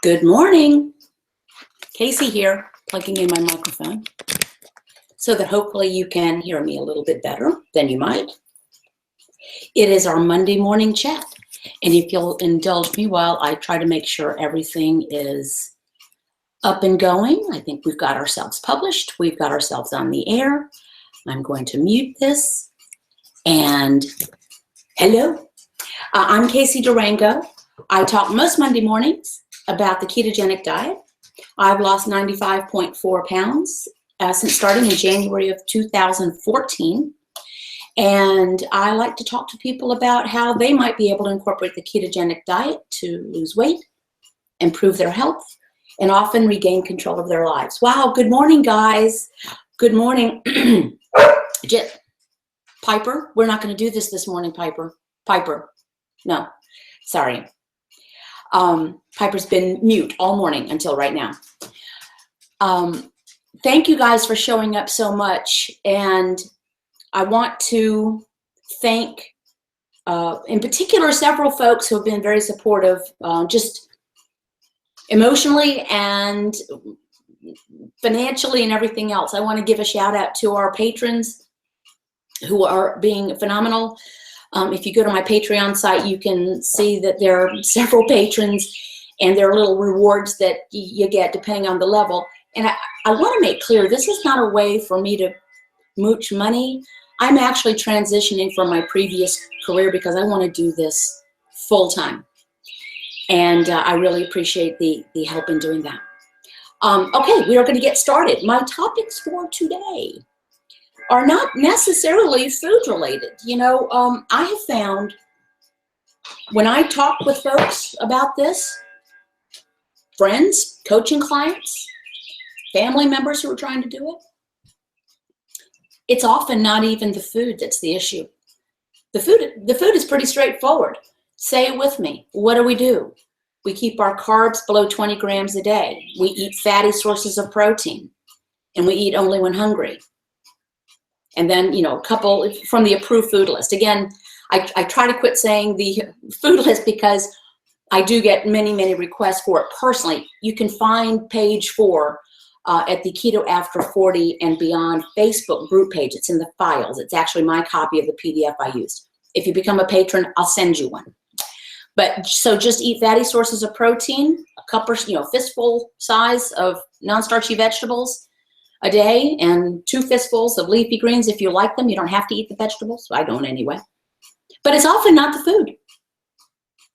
Good morning. Casey here, plugging in my microphone so that hopefully you can hear me a little bit better than you might. It is our Monday morning chat, and if you'll indulge me while I try to make sure everything is up and going. I think we've got ourselves published. We've got ourselves on the air. I'm going to mute this. And hello, I'm Casey Durango. I talk most Monday mornings about the ketogenic diet. I've lost 95.4 pounds since starting in January of 2014. And I like to talk to people about how they might be able to incorporate the ketogenic diet to lose weight, improve their health, and often regain control of their lives. Wow, good morning, guys. Good morning. Piper, we're not going to do this morning, Piper. Piper, no, sorry. Piper's been mute all morning until right now. Thank you guys for showing up so much. And I want to thank, in particular, several folks who have been very supportive, just emotionally and financially and everything else. I want to give a shout out to our patrons who are being phenomenal. If you go to my Patreon site, you can see that there are several patrons and there are little rewards that you get depending on the level. And I want to make clear, this is not a way for me to mooch money. I'm actually transitioning from my previous career because I want to do this full time. And I really appreciate the help in doing that. Okay, we are going to get started. My topics for today are not necessarily food related. You know, I have found when I talk with folks about this, friends, coaching clients, family members who are trying to do it, it's often not even the food that's the issue. The food is pretty straightforward. Say it with me. What do? We keep our carbs below 20 grams a day. We eat fatty sources of protein, and we eat only when hungry. And then, you know, a couple from the approved food list. Again, I try to quit saying the food list because I do get many, many requests for it personally. You can find page 4 at the Keto After 40 and Beyond Facebook group page. It's in the files. It's actually my copy of the PDF I used. If you become a patron, I'll send you one. But so just eat fatty sources of protein, a cup or, fistful size of non-starchy vegetables a day, and 2 fistfuls of leafy greens if you like them. You don't have to eat the vegetables. I don't anyway. But it's often not the food.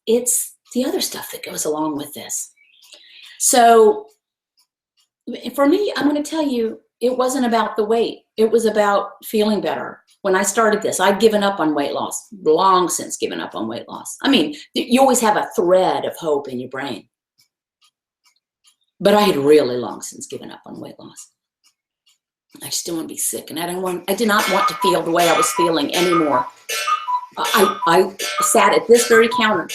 It's the other stuff that goes along with this. So for me, I'm going to tell you, it wasn't about the weight. It was about feeling better. When I started this, I'd given up on weight loss, long since given up on weight loss. I mean, you always have a thread of hope in your brain. But I had really long since given up on weight loss. I just didn't want to be sick, and I did not want to feel the way I was feeling anymore. I sat at this very counter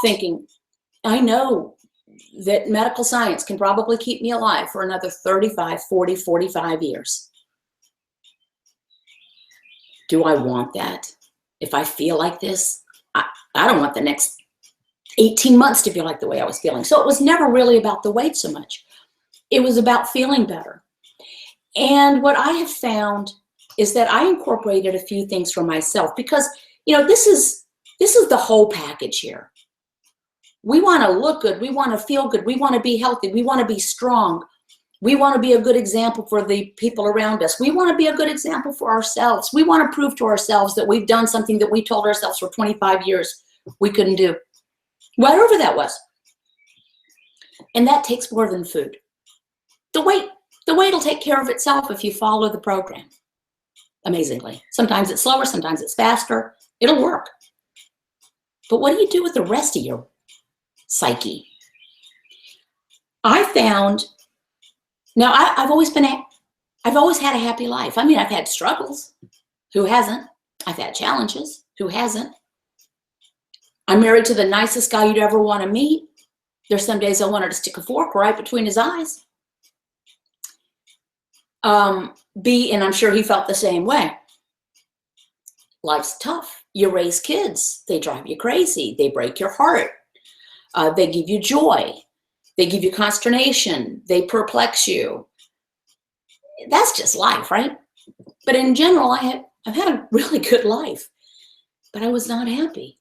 thinking, I know that medical science can probably keep me alive for another 35, 40, 45 years. Do I want that? If I feel like this, I don't want the next 18 months to feel like the way I was feeling. So it was never really about the weight so much. It was about feeling better. And what I have found is that I incorporated a few things for myself because, this is the whole package here. We want to look good. We want to feel good. We want to be healthy. We want to be strong. We want to be a good example for the people around us. We want to be a good example for ourselves. We want to prove to ourselves that we've done something that we told ourselves for 25 years we couldn't do. Whatever that was. And that takes more than food. The weight will take care of itself if you follow the program. Amazingly. Sometimes it's slower, sometimes it's faster. It'll work. But what do you do with the rest of your psyche? I found, now I've always had a happy life. I mean, I've had struggles. Who hasn't? I've had challenges. Who hasn't? I'm married to the nicest guy you'd ever want to meet. There's some days I wanted to stick a fork right between his eyes. And I'm sure he felt the same way. Life's tough. You raise kids. They drive you crazy. They break your heart. They give you joy. They give you consternation. They perplex you. That's just life, right? But in general, I've had a really good life, but I was not happy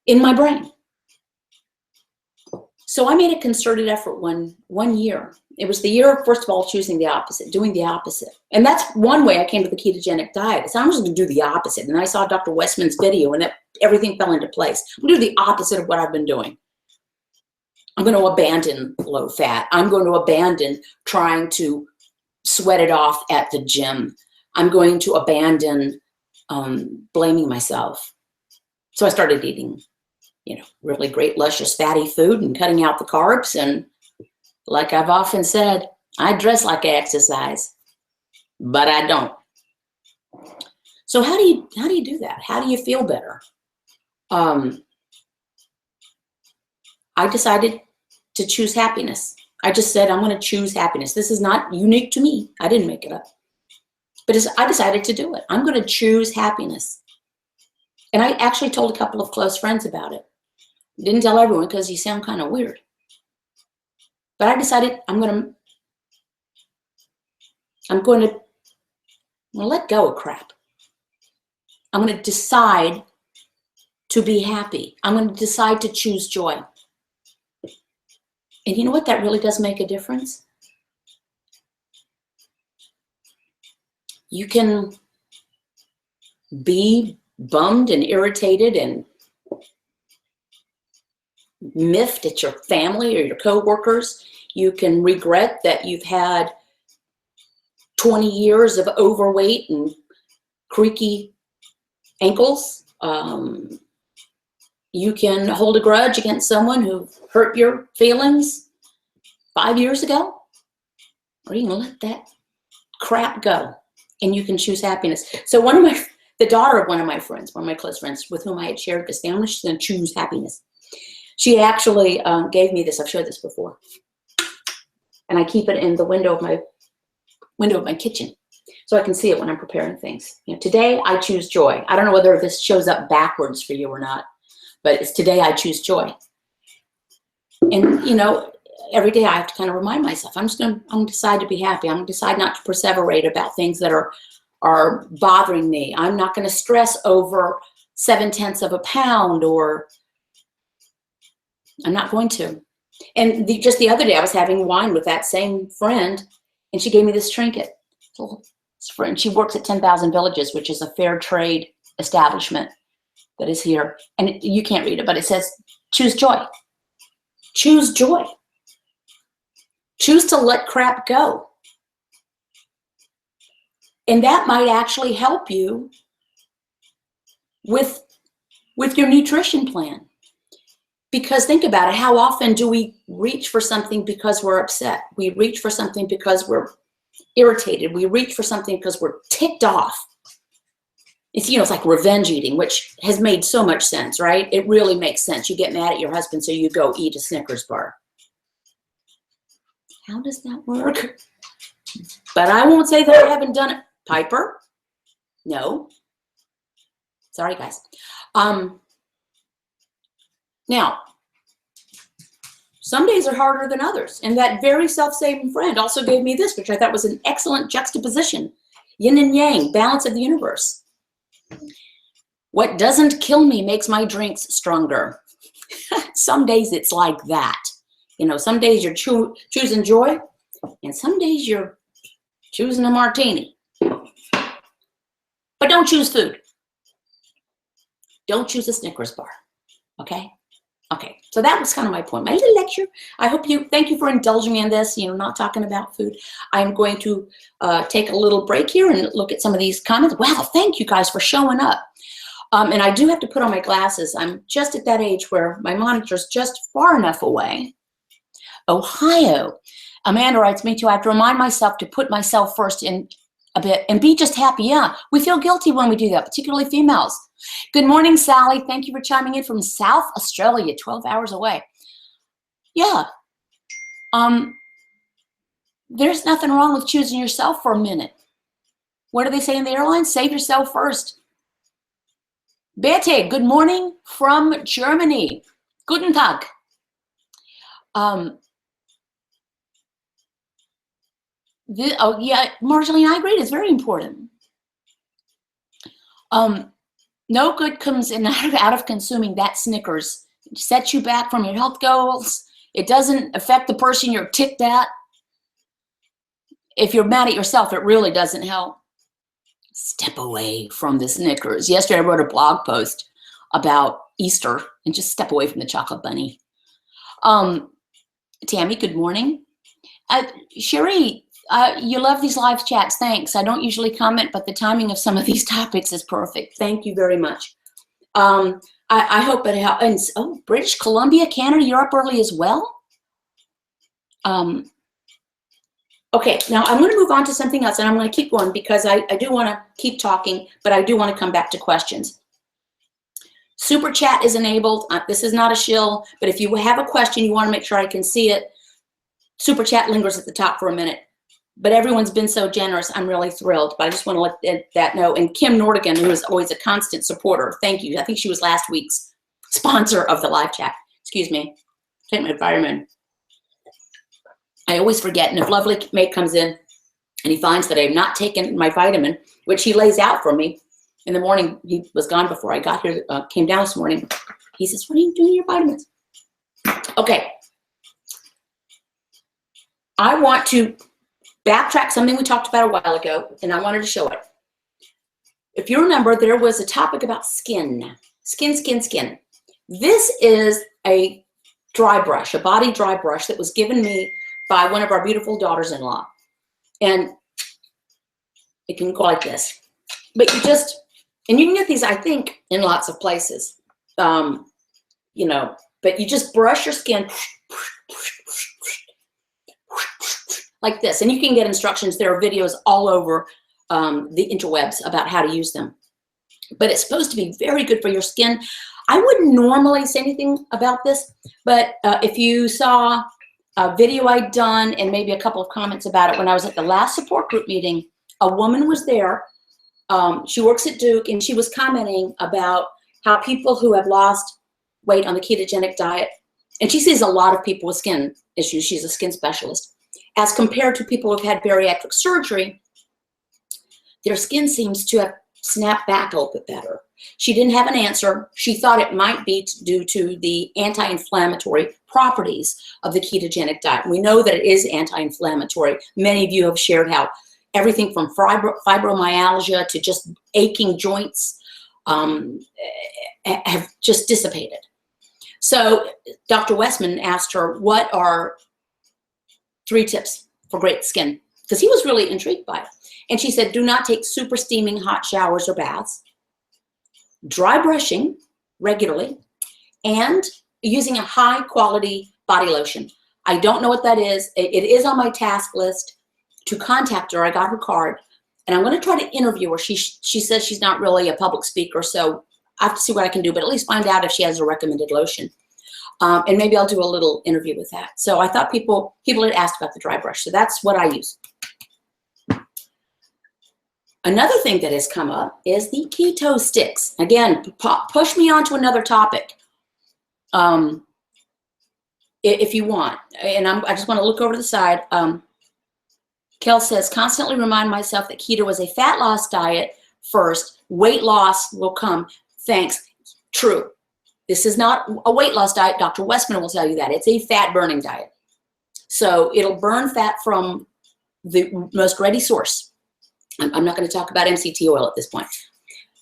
in my brain. So I made a concerted effort one year. It was the year of, first of all, choosing the opposite, doing the opposite. And that's one way I came to the ketogenic diet. So I'm just going to do the opposite. And I saw Dr. Westman's video, and everything fell into place. I'm going to do the opposite of what I've been doing. I'm going to abandon low fat. I'm going to abandon trying to sweat it off at the gym. I'm going to abandon blaming myself. So I started eating, really great, luscious, fatty food and cutting out the carbs. And like I've often said, I dress like I exercise, but I don't. So how do you do that? How do you feel better? I decided to choose happiness. I just said, I'm going to choose happiness. This is not unique to me. I didn't make it up. But I decided to do it. I'm going to choose happiness. And I actually told a couple of close friends about it. Didn't tell everyone because you sound kind of weird. But I decided I'm going to let go of crap. I'm going to decide to be happy. I'm going to decide to choose joy. And you know what? That really does make a difference. You can be bummed and irritated and miffed at your family or your coworkers. You can regret that you've had 20 years of overweight and creaky ankles. You can hold a grudge against someone who hurt your feelings 5 years ago, or you can let that crap go and you can choose happiness. So the daughter of one of my friends, one of my close friends with whom I had shared this family, she's going to choose happiness. She actually gave me this. I've showed this before. And I keep it in the window of my kitchen so I can see it when I'm preparing things. Today I choose joy. I don't know whether this shows up backwards for you or not, but it's today I choose joy. And, every day I have to kind of remind myself, I'm going to decide to be happy. I'm going to decide not to perseverate about things that are bothering me. I'm not going to stress over 0.7 of a pound, or I'm not going to. And just the other day I was having wine with that same friend, and she gave me this trinket. And she works at 10,000 Villages, which is a fair trade establishment that is here. And you can't read it, but it says, choose joy. Choose joy. Choose to let crap go. And that might actually help you with your nutrition plan. Because think about it, how often do we reach for something because we're upset? We reach for something because we're irritated. We reach for something because we're ticked off. It's like revenge eating, which has made so much sense, right? It really makes sense. You get mad at your husband, so you go eat a Snickers bar. How does that work? But I won't say that I haven't done it. Piper? No. Sorry, guys. Now, some days are harder than others. And that very self-saving friend also gave me this, which I thought was an excellent juxtaposition. Yin and yang, balance of the universe. What doesn't kill me makes my drinks stronger. Some days it's like that. Some days you're choosing joy, and some days you're choosing a martini. But don't choose food. Don't choose a Snickers bar. Okay? Okay, so that was kind of my point. My little lecture. Thank you for indulging me in this, not talking about food. I'm going to take a little break here and look at some of these comments. Wow, thank you guys for showing up. And I do have to put on my glasses. I'm just at that age where my monitor's just far enough away. Ohio. Amanda writes, me too. I have to remind myself to put myself first in a bit and be just happy. Yeah, we feel guilty when we do that, particularly females. Good morning, Sally. Thank you for chiming in from South Australia, 12 hours away. Yeah. There's nothing wrong with choosing yourself for a minute. What do they say in the airlines? Save yourself first. Bete, good morning from Germany. Guten Tag. Oh yeah, Marjorie, I agree. It's very important. No good comes in out of consuming that Snickers. It sets you back from your health goals. It doesn't affect the person you're ticked at. If you're mad at yourself, it really doesn't help. Step away from the Snickers. Yesterday, I wrote a blog post about Easter and just step away from the chocolate bunny. Tammy, good morning. Cherie, you love these live chats. Thanks. I don't usually comment, but the timing of some of these topics is perfect. Thank you very much. I hope it helps. And oh, British Columbia, Canada, you're up early as well. Okay, now I'm going to move on to something else, and I'm going to keep going because I do want to keep talking, but I do want to come back to questions. Super chat is enabled. This is not a shill, but if you have a question, you want to make sure I can see it. Super chat lingers at the top for a minute, but everyone's been so generous. I'm really thrilled, but I just want to let that know. And Kim Nordigan, who is always a constant supporter, thank you. I think she was last week's sponsor of the live chat. Excuse me. Take my vitamin. I always forget, and if Lovely Mate comes in and he finds that I have not taken my vitamin, which he lays out for me in the morning, he was gone before I got here, came down this morning. He says, what are you doing with your vitamins? Okay. I want to backtrack something we talked about a while ago, and I wanted to show it. If you remember, there was a topic about skin. Skin. This is a dry brush, a body dry brush that was given me by one of our beautiful daughters-in-law. And it can go like this. But you just, and you can get these, I think, in lots of places. You know, but you just brush your skin like this. And you can get instructions. There are videos all over the interwebs about how to use them. But it's supposed to be very good for your skin. I wouldn't normally say anything about this, but if you saw a video I'd done and maybe a couple of comments about it when I was at the last support group meeting, a woman was there. She works at Duke, and she was commenting about how people who have lost weight on the ketogenic diet, and she sees a lot of people with skin issues. She's a skin specialist. As compared to people who've had bariatric surgery, their skin seems to have snapped back a little bit better. She didn't have an answer. She thought it might be due to the anti-inflammatory properties of the ketogenic diet. We know that it is anti-inflammatory. Many of you have shared how everything from fibromyalgia to just aching joints have just dissipated. So Dr. Westman asked her, what are 3 tips for great skin? Because he was really intrigued by it. And she said, do not take super steaming hot showers or baths, dry brushing regularly, and using a high quality body lotion. I don't know what that is. It is on my task list to contact her. I got her card, and I'm going to try to interview her. She says she's not really a public speaker, so I have to see what I can do, but at least find out if she has a recommended lotion. And maybe I'll do a little interview with that. So I thought people had asked about the dry brush, so that's what I use. Another thing that has come up is the keto sticks. Again, push me on to another topic if you want. And I just want to look over to the side. Kel says, constantly remind myself that keto is a fat loss diet first. Weight loss will come. Thanks. True. This is not a weight loss diet. Dr. Westman will tell you that. It's a fat burning diet. So it'll burn fat from the most ready source. I'm not going to talk about MCT oil at this point.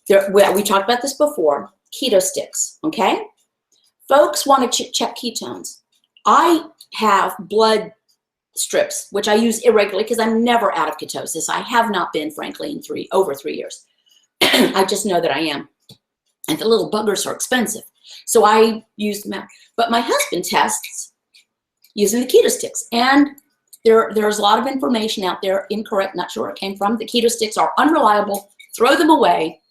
We talked about this before. Keto sticks, okay? Folks want to check ketones. I have blood strips, which I use irregularly because I'm never out of ketosis. I have not been, frankly, in over 3 years. I just know that I am. And the little buggers are expensive. So I use them out. But my husband tests using the keto sticks. And there's a lot of information out there, incorrect, not sure where it came from. The keto sticks are unreliable. Throw them away.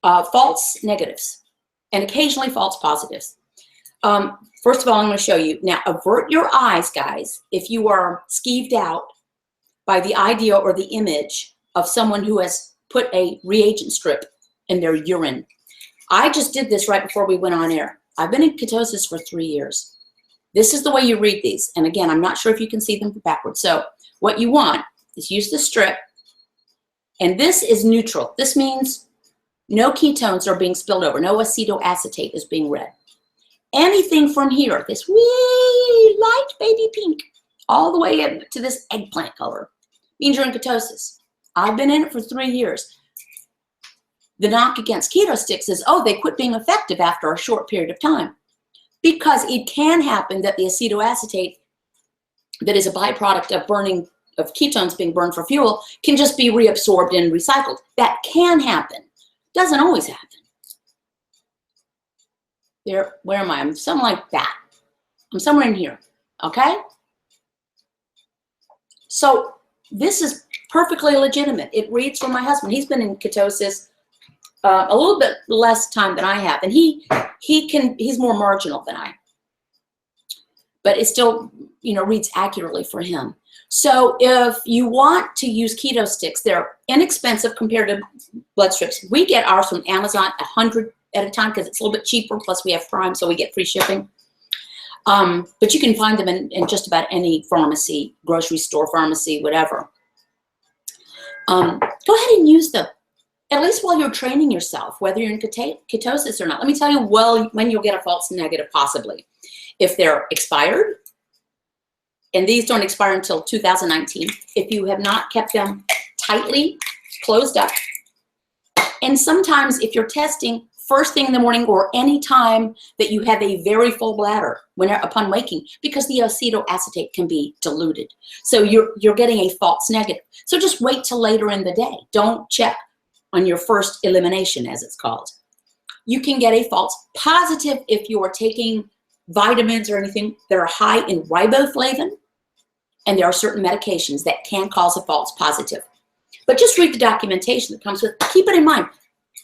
False negatives and occasionally false positives. First of all, I'm going to show you. Now, avert your eyes, guys, if you are skeeved out by the idea or the image of someone who has put a reagent strip in their urine. I just did this right before we went on air. I've been in ketosis for 3 years. This is the way you read these. And again, I'm not sure if you can see them backwards. So what you want is use the strip. And this is neutral. This means no ketones are being spilled over. No acetoacetate is being read. Anything from here, this wee light baby pink, all the way up to this eggplant color, means you're in ketosis. I've been in it for 3 years. The knock against keto sticks is, oh, they quit being effective after a short period of time. Because it can happen that the acetoacetate that is a byproduct of burning, of ketones being burned for fuel, can just be reabsorbed and recycled. That can happen. Doesn't always happen. There, where am I? I'm something like that. I'm somewhere in here, okay? So this is perfectly legitimate. It reads from my husband. He's been in ketosis a little bit less time than I have, and he's more marginal than I. But it still, reads accurately for him. So if you want to use keto sticks, they're inexpensive compared to blood strips. We get ours from Amazon 100 at a time because it's a little bit cheaper. Plus we have Prime, so we get free shipping. But you can find them in just about any pharmacy, grocery store, pharmacy, whatever. Go ahead and use them, at least while you're training yourself, whether you're in ketosis or not. Let me tell you when you'll get a false negative, possibly. If they're expired, and these don't expire until 2019, if you have not kept them tightly closed up. And sometimes if you're testing first thing in the morning or any time that you have a very full bladder upon waking, because the acetoacetate can be diluted. So you're getting a false negative. So just wait till later in the day. Don't check on your first elimination, as it's called. You can get a false positive if you are taking vitamins or anything that are high in riboflavin, and there are certain medications that can cause a false positive. But just read the documentation that comes with it. Keep it in mind.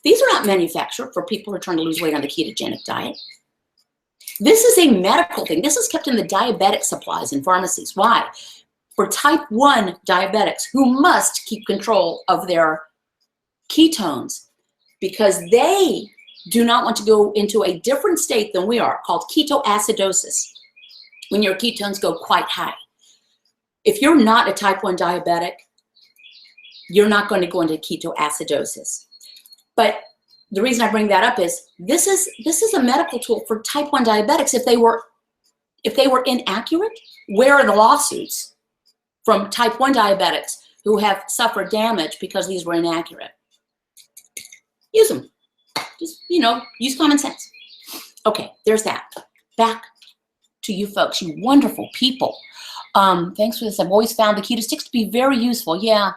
These are not manufactured for people who are trying to lose weight on the ketogenic diet. This is a medical thing. This is kept in the diabetic supplies in pharmacies. Why? For type 1 diabetics who must keep control of their ketones because they do not want to go into a different state than we are, called ketoacidosis, when your ketones go quite high. If you're not a type 1 diabetic, you're not going to go into ketoacidosis. But the reason I bring that up is this is a medical tool for type 1 diabetics. If they were inaccurate, where are the lawsuits from type 1 diabetics who have suffered damage because these were inaccurate? Use them. Just, use common sense. Okay, there's that. Back to you folks, you wonderful people. Thanks for this. I've always found the keto sticks to be very useful. Yeah.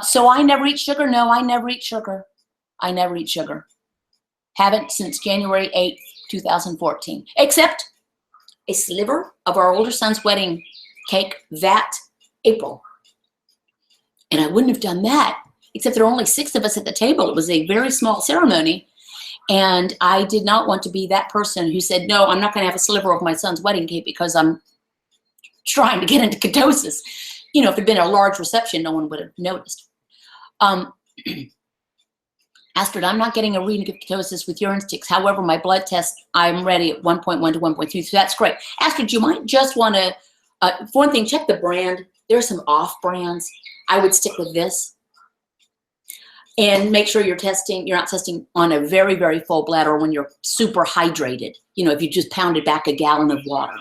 So I never eat sugar? No, I never eat sugar. I never eat sugar. Haven't since January 8th, 2014. Except a sliver of our older son's wedding cake that April. And I wouldn't have done that, except there are only 6 of us at the table. It was a very small ceremony. And I did not want to be that person who said, no, I'm not going to have a sliver of my son's wedding cake because I'm trying to get into ketosis. If it had been a large reception, no one would have noticed. Astrid, I'm not getting a reading of ketosis with urine sticks. However, my blood test, I'm ready at 1.1 to 1.2, so that's great. Astrid, you might just want to, for one thing, check the brand. There are some off brands. I would stick with this. And make sure you're not testing on a very, very full bladder when you're super hydrated. If you just pounded back a gallon of water.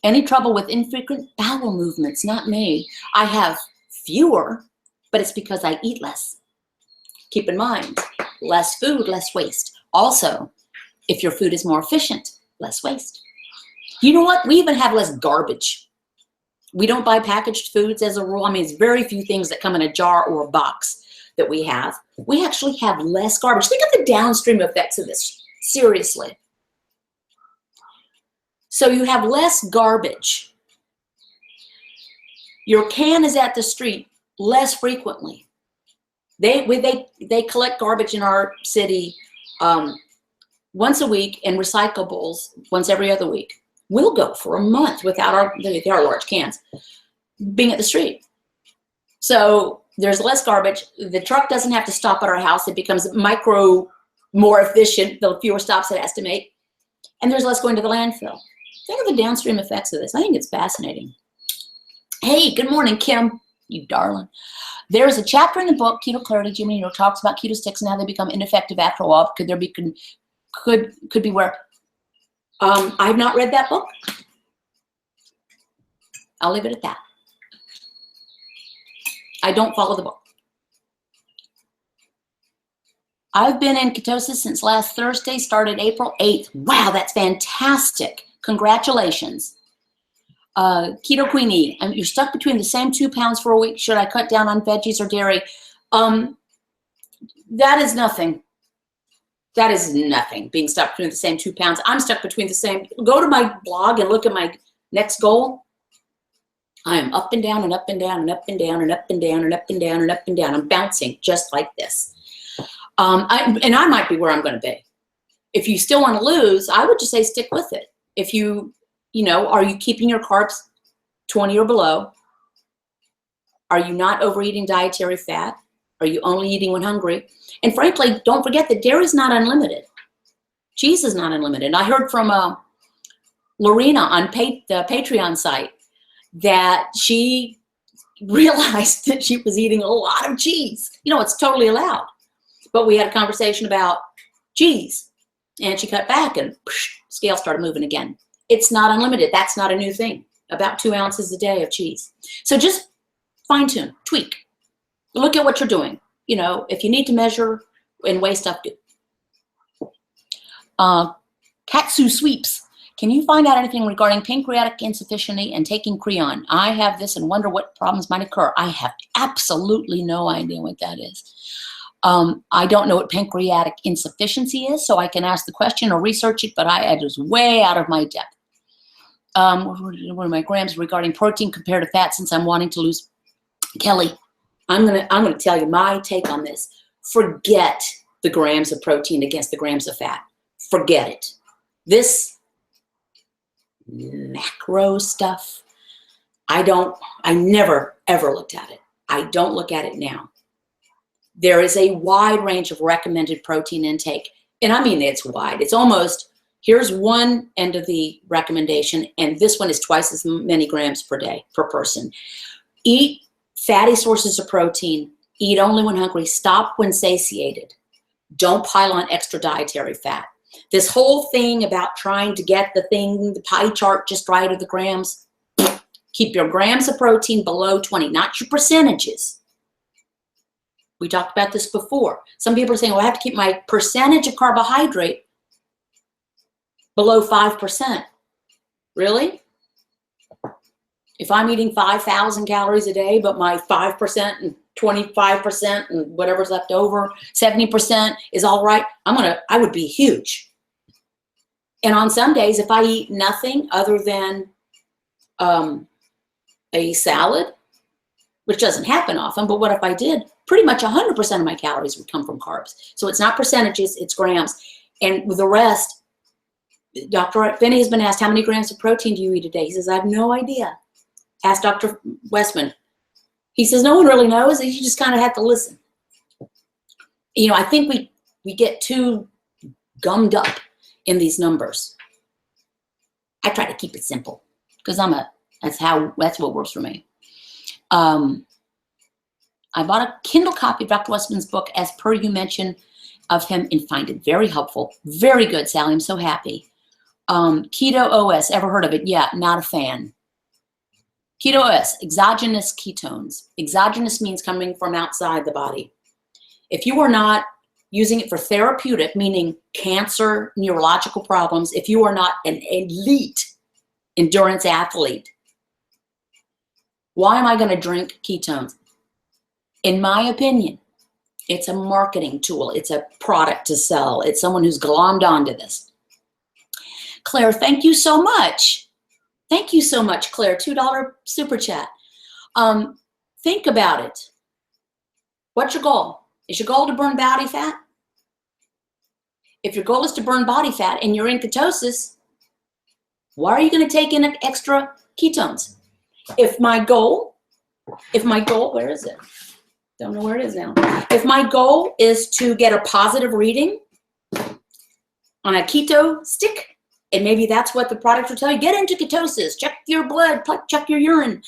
Any trouble with infrequent bowel movements? Not me. I have fewer, but it's because I eat less. Keep in mind, less food, less waste. Also, if your food is more efficient, less waste. You know what? We even have less garbage. We don't buy packaged foods as a rule. I mean, it's very few things that come in a jar or a box that we have. We actually have less garbage. Think of the downstream effects of this, seriously. So you have less garbage. Your can is at the street less frequently. They collect garbage in our city once a week and recyclables once every other week. We'll go for a month without our large cans being at the street. So there's less garbage. The truck doesn't have to stop at our house. It becomes micro more efficient, the fewer stops it has to make, and there's less going to the landfill. Think of the downstream effects of this. I think it's fascinating. Hey, good morning, Kim, you darling. There is a chapter in the book, Keto Clarity, Jimmy Neal talks about keto sticks and how they become ineffective after a while. Could be where, I've not read that book. I'll leave it at that. I don't follow the book. I've been in ketosis since last Thursday, started April 8th. Wow, that's fantastic. Congratulations. Keto Queenie, you're stuck between the same 2 pounds for a week. Should I cut down on veggies or dairy? That is nothing. That is nothing, being stuck between the same 2 pounds. I'm stuck between the same. Go to my blog and look at my next goal. I am up and down and up and down and up and down and up and down and up and down and up and down. I'm bouncing just like this. I might be where I'm going to be. If you still want to lose, I would just say stick with it. If you are you keeping your carbs 20 or below? Are you not overeating dietary fat? Are you only eating when hungry? And frankly, don't forget that dairy is not unlimited. Cheese is not unlimited. I heard from Lorena on the Patreon site that she realized that she was eating a lot of cheese. It's totally allowed. But we had a conversation about cheese, and she cut back, and scale started moving again. It's not unlimited. That's not a new thing. About 2 ounces a day of cheese. So just fine tune, tweak. Look at what you're doing. If you need to measure and weigh stuff, do. Katsu Sweeps. Can you find out anything regarding pancreatic insufficiency and taking Creon? I have this and wonder what problems might occur. I have absolutely no idea what that is. I don't know what pancreatic insufficiency is, so I can ask the question or research it, but it is way out of my depth. What are my grams regarding protein compared to fat since I'm wanting to lose? Kelly, I'm gonna tell you my take on this. Forget the grams of protein against the grams of fat. Forget it. This macro stuff, I never ever looked at it. I don't look at it now. There is a wide range of recommended protein intake, and I mean it's wide. It's almost, here's one end of the recommendation, and this one is twice as many grams per day per person. Eat fatty sources of protein. Eat only when hungry. Stop when satiated. Don't pile on extra dietary fat. This whole thing about trying to get the pie chart just right of the grams, keep your grams of protein below 20, not your percentages. We talked about this before. Some people are saying, well, I have to keep my percentage of carbohydrate below 5%. Really? If I'm eating 5,000 calories a day, but my 5% and 25% and whatever's left over, 70% is all right, I would be huge. And on some days, if I eat nothing other than a salad, which doesn't happen often, but what if I did? Pretty much 100% of my calories would come from carbs. So it's not percentages, it's grams. And with the rest, Dr. Finney has been asked, how many grams of protein do you eat a day? He says, I have no idea. Ask Dr. Westman. He says, no one really knows. You just kind of have to listen. I think we get too gummed up in these numbers. I try to keep it simple because that's what works for me. I bought a Kindle copy of Dr. Westman's book, as per you mentioned of him, and find it very helpful. Very good, Sally. I'm so happy. Keto OS, ever heard of it? Yeah, not a fan. Keto OS, exogenous ketones. Exogenous means coming from outside the body. If you are not using it for therapeutic, meaning cancer, neurological problems, if you are not an elite endurance athlete, why am I going to drink ketones? In my opinion, it's a marketing tool. It's a product to sell. It's someone who's glommed onto this. Claire, thank you so much. Thank you so much, Claire. $2 super chat. Think about it. What's your goal? Is your goal to burn body fat? If your goal is to burn body fat and you're in ketosis, why are you going to take in extra ketones? If my goal, where is it? Don't know where it is now. If my goal is to get a positive reading on a keto stick, and maybe that's what the product will tell you. Get into ketosis, check your blood, check your urine.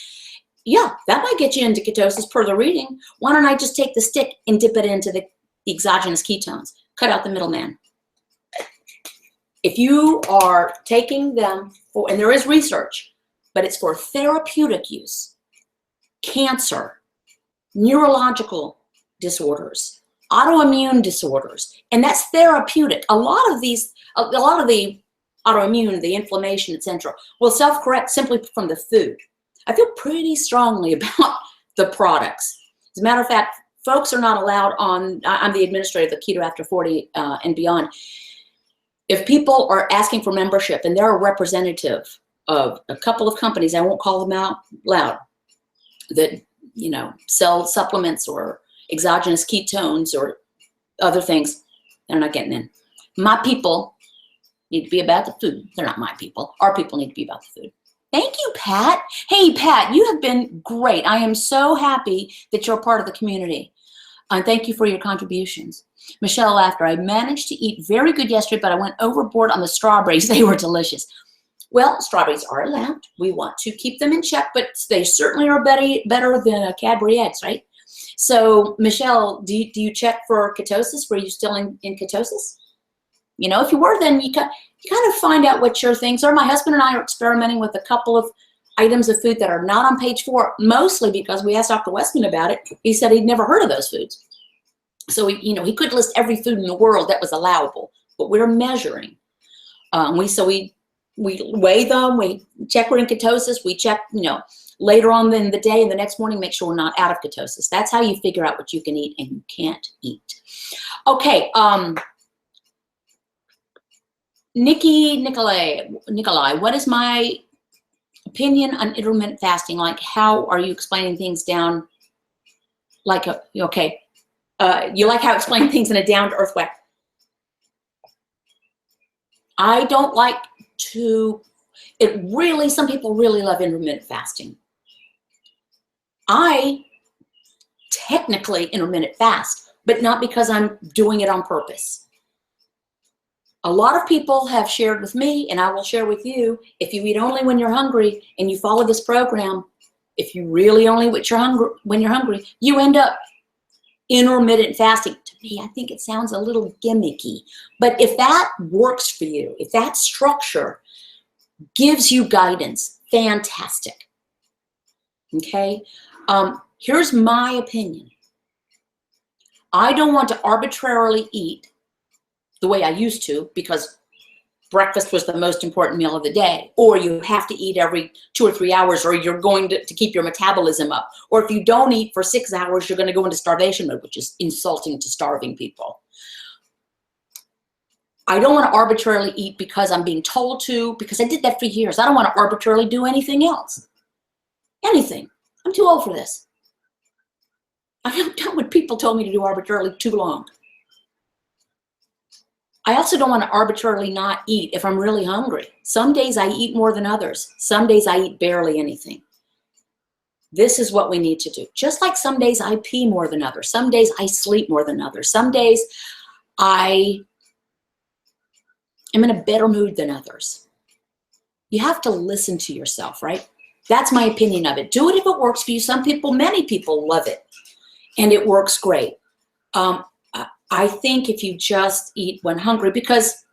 Yeah, that might get you into ketosis per the reading. Why don't I just take the stick and dip it into the exogenous ketones? Cut out the middleman. If you are taking them for, and there is research, but it's for therapeutic use, cancer, neurological disorders, autoimmune disorders, and that's therapeutic. A lot of the autoimmune, the inflammation, etc., will self-correct simply from the food. I feel pretty strongly about the products. As a matter of fact, folks are not allowed on, I'm the administrator of the Keto After 40 and beyond. If people are asking for membership and they're a representative of a couple of companies, I won't call them out loud, that, you know, sell supplements or exogenous ketones or other things, they're not getting in. My people need to be about the food. They're not my people. Our people need to be about the food. Thank you, Pat. Hey, Pat, you have been great. I am so happy that you're a part of the community. And thank you for your contributions. Michelle Laughter, I managed to eat very good yesterday, but I went overboard on the strawberries. They were delicious. Well, strawberries are allowed. We want to keep them in check, but they certainly are better than Cadbury eggs, right? So, Michelle, do you check for ketosis? Were you still in ketosis? You know, if you were, then you kind of find out what your things are. My husband and I are experimenting with a couple of items of food that are not on page 4, mostly because we asked Dr. Westman about it. He said he'd never heard of those foods. So, he could list every food in the world that was allowable, but we're measuring. We weigh them, we check we're in ketosis, we check, later on in the day and the next morning, make sure we're not out of ketosis. That's how you figure out what you can eat and you can't eat. Okay, Nikolai, what is my opinion on intermittent fasting? Like, how are you explaining things down? Like, you like how I explain things in a down-to-earth way. I don't like to, some people really love intermittent fasting. I technically intermittent fast, but not because I'm doing it on purpose. A lot of people have shared with me, and I will share with you, if you eat only when you're hungry and you follow this program, if you really only when you're hungry, you end up intermittent fasting. To me, I think it sounds a little gimmicky, but if that works for you, if that structure gives you guidance, fantastic. Okay, here's my opinion. I don't want to arbitrarily eat the way I used to, because breakfast was the most important meal of the day, or you have to eat every 2 or 3 hours, or you're going to keep your metabolism up. Or if you don't eat for 6 hours, you're going to go into starvation mode, which is insulting to starving people. I don't want to arbitrarily eat because I'm being told to, because I did that for years. I don't want to arbitrarily do anything else. Anything. I'm too old for this. I've done what people told me to do arbitrarily too long. I also don't want to arbitrarily not eat if I'm really hungry. Some days I eat more than others. Some days I eat barely anything. This is what we need to do. Just like some days I pee more than others. Some days I sleep more than others. Some days I am in a better mood than others. You have to listen to yourself, right? That's my opinion of it. Do it if it works for you. Some people, many people love it, and it works great. I think if you just eat when hungry, because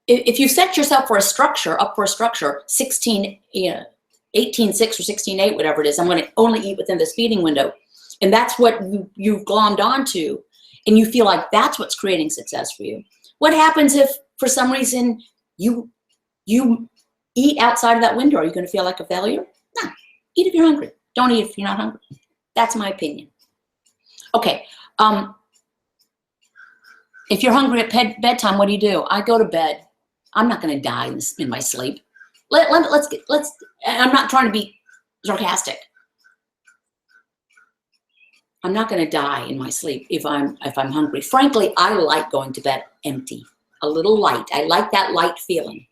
if you set yourself for a structure, 18-6 or 16-8, whatever it is, I'm going to only eat within this feeding window. And that's what you've glommed onto, and you feel like that's what's creating success for you. What happens if, for some reason, you eat outside of that window? Are you going to feel like a failure? No. Eat if you're hungry. Don't eat if you're not hungry. That's my opinion. Okay. If you're hungry at bedtime, what do? I go to bed. I'm not going to die in my sleep. I'm not trying to be sarcastic. I'm not going to die in my sleep if I'm hungry. Frankly, I like going to bed empty, a little light. I like that light feeling.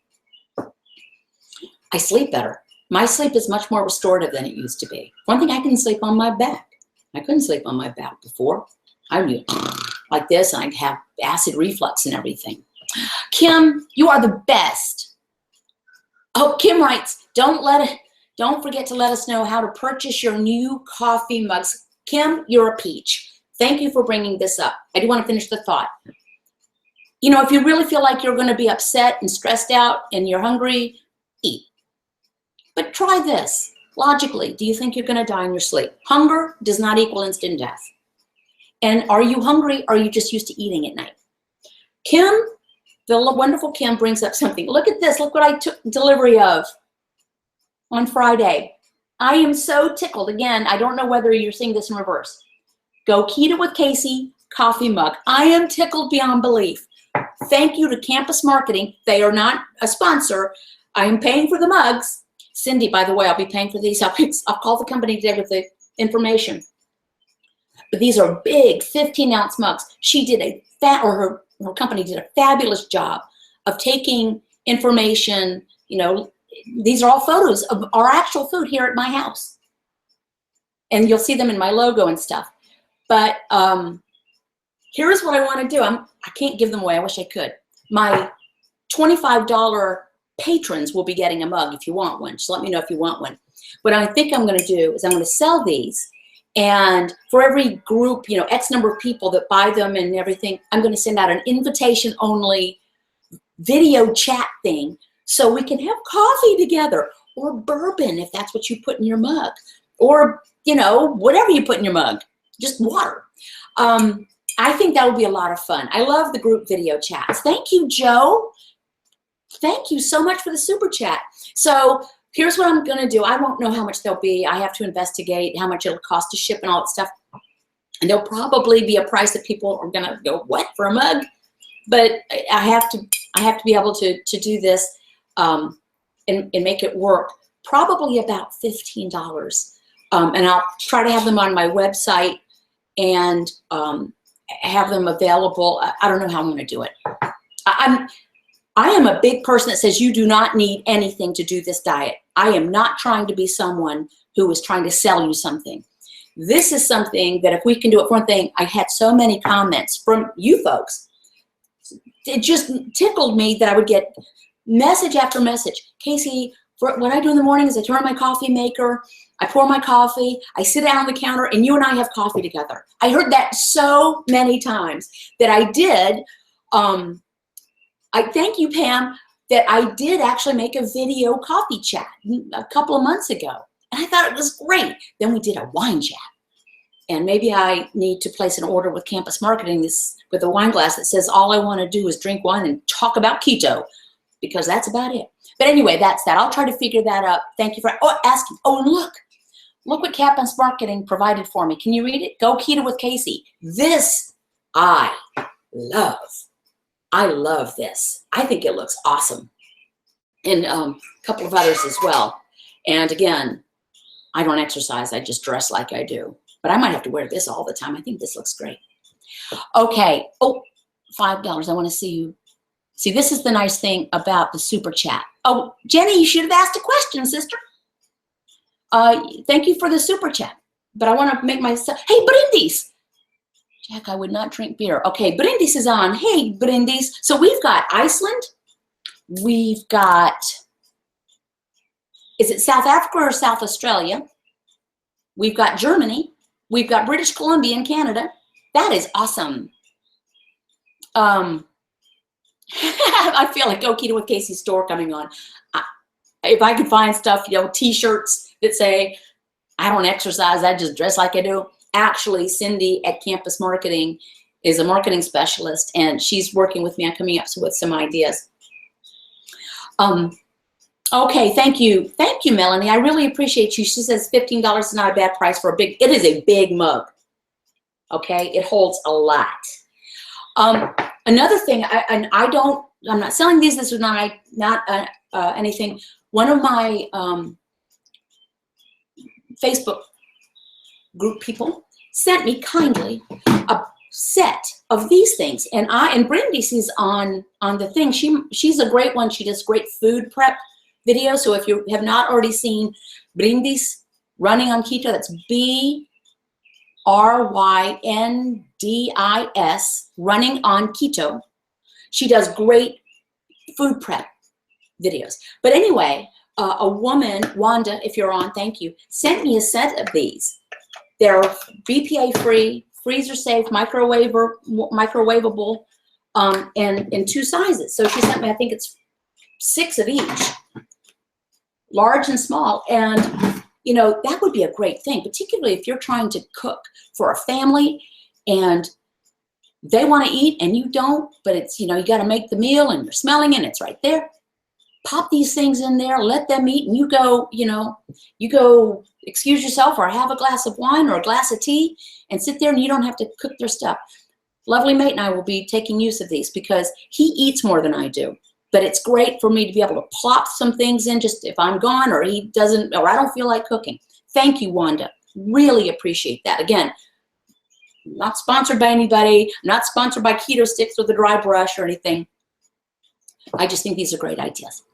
I sleep better. My sleep is much more restorative than it used to be. One thing, I can sleep on my back. I couldn't sleep on my back before. I knew like this, and I'd have acid reflux and everything. Kim, you are the best. Oh, Kim writes, don't forget to let us know how to purchase your new coffee mugs. Kim, you're a peach. Thank you for bringing this up. I do want to finish the thought. You know, if you really feel like you're going to be upset and stressed out and you're hungry, eat. But try this. Logically, do you think you're going to die in your sleep? Hunger does not equal instant death. And are you hungry, or are you just used to eating at night? Kim, the wonderful Kim, brings up something. Look at this. Look what I took delivery of on Friday. I am so tickled. Again, I don't know whether you're seeing this in reverse. Go Keto with Casey coffee mug. I am tickled beyond belief. Thank you to Campus Marketing. They are not a sponsor. I am paying for the mugs. Cindy, by the way, I'll be paying for these. I'll call the company today with the information. But these are big 15-ounce mugs. She did her company did a fabulous job of taking information. You know, these are all photos of our actual food here at my house. And you'll see them in my logo and stuff. But here's what I want to do. I can't give them away. I wish I could. My $25 patrons will be getting a mug if you want one. Just let me know if you want one. What I think I'm going to do is I'm going to sell these. And for every group, you know, X number of people that buy them and everything, I'm going to send out an invitation-only video chat thing so we can have coffee together, or bourbon if that's what you put in your mug, or, you know, whatever you put in your mug, just water. I think that would be a lot of fun. I love the group video chats. Thank you, Joe. Thank you so much for the super chat. So here's what I'm going to do. I won't know how much they'll be. I have to investigate how much it'll cost to ship and all that stuff. And there'll probably be a price that people are going to go, what, for a mug? But I have to be able to do this and make it work. Probably about $15. And I'll try to have them on my website and have them available. I don't know how I'm going to do it. I am a big person that says you do not need anything to do this diet. I am not trying to be someone who is trying to sell you something. This is something that if we can do it for one thing, I had so many comments from you folks. It just tickled me that I would get message after message. Casey, what I do in the morning is I turn on my coffee maker, I pour my coffee, I sit down on the counter, and you and I have coffee together. I heard that so many times that I did. I thank you, Pam, that I did actually make a video coffee chat a couple of months ago. And I thought it was great. Then we did a wine chat. And maybe I need to place an order with Campus Marketing with a wine glass that says all I want to do is drink wine and talk about keto, because that's about it. But anyway, that's that. I'll try to figure that out. Thank you for asking. Oh, and look what Campus Marketing provided for me. Can you read it? Go Keto with Casey. This I love. I love this. I think it looks awesome. And a couple of others as well. And again, I don't exercise. I just dress like I do. But I might have to wear this all the time. I think this looks great. Okay. Oh, $5. I want to see you. See, this is the nice thing about the super chat. Oh, Jenny, you should have asked a question, sister. Thank you for the super chat. But I want to make myself, hey, Brindis. Jack, I would not drink beer. Okay, Brindis is on. Hey, Brindis. So we've got Iceland. We've got, is it South Africa or South Australia? We've got Germany. We've got British Columbia and Canada. That is awesome. I feel like Go Keto with Casey's store coming on. If I could find stuff, you know, T-shirts that say, I don't exercise, I just dress like I do. Actually, Cindy at Campus Marketing is a marketing specialist, and she's working with me on coming up with some ideas. Okay, thank you. Thank you, Melanie. I really appreciate you. She says $15 is not a bad price for it is a big mug. Okay, it holds a lot. Another thing, I'm not selling these. This is not anything. One of my Facebook group people sent me kindly a set of these things, and Brindis is on the thing. She's a great one. She does great food prep videos. So if you have not already seen Brindis running on keto, that's RYNDIS, Running on Keto. She does great food prep videos. But anyway, a woman, Wanda, if you're on, thank you, sent me a set of these. They're BPA free, freezer safe, microwavable, and in 2 sizes. So she sent me, I think it's 6 of each, large and small. And you know, that would be a great thing, particularly if you're trying to cook for a family and they want to eat and you don't, but it's, you know, you got to make the meal and you're smelling it and it's right there. Pop these things in there, let them eat, and you go, you know, you go excuse yourself or have a glass of wine or a glass of tea and sit there, and you don't have to cook their stuff. Lovely mate and I will be taking use of these because he eats more than I do. But it's great for me to be able to plop some things in just if I'm gone or he doesn't, or I don't feel like cooking. Thank you, Wanda. Really appreciate that. Again, not sponsored by anybody, not sponsored by Keto Sticks with a dry brush or anything. I just think these are great ideas.